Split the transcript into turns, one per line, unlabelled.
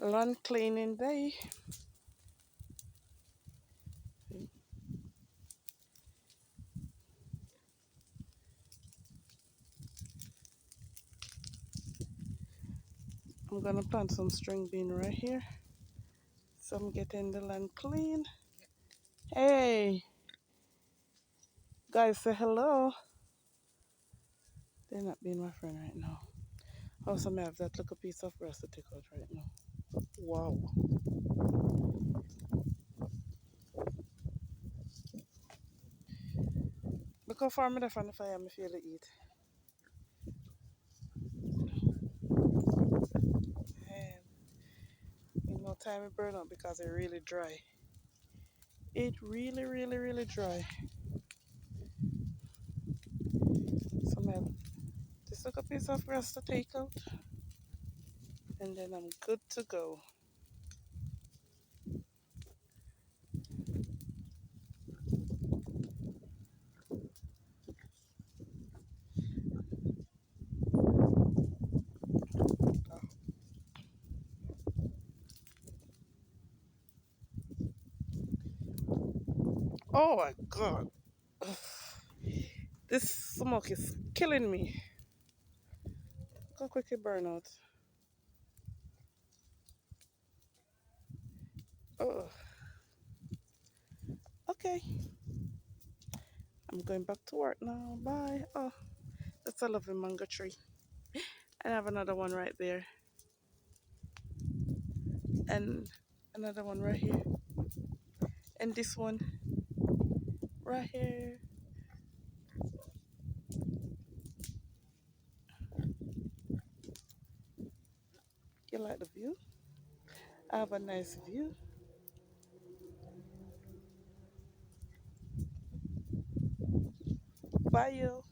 Lawn cleaning day. I'm gonna plant some string bean right here. So I'm getting the land clean. Hey, guys, say hello. They're not being my friend right now. Also, I have that little piece of grass to take out right now. Wow. Look how far I'm from the fire, I feel to eat. And in no time it burn up because it really dry. It really, really, really dry. So I have this little piece of grass to take out. And then I'm good to go. Oh my god. This smoke is killing me. Look how quick it burn out. Oh, okay. I'm going back to work now. Bye. Oh, that's a lovely mango tree. I have another one right there. And another one right here. And this one right here. You like the view? I have a nice view. Bye, you.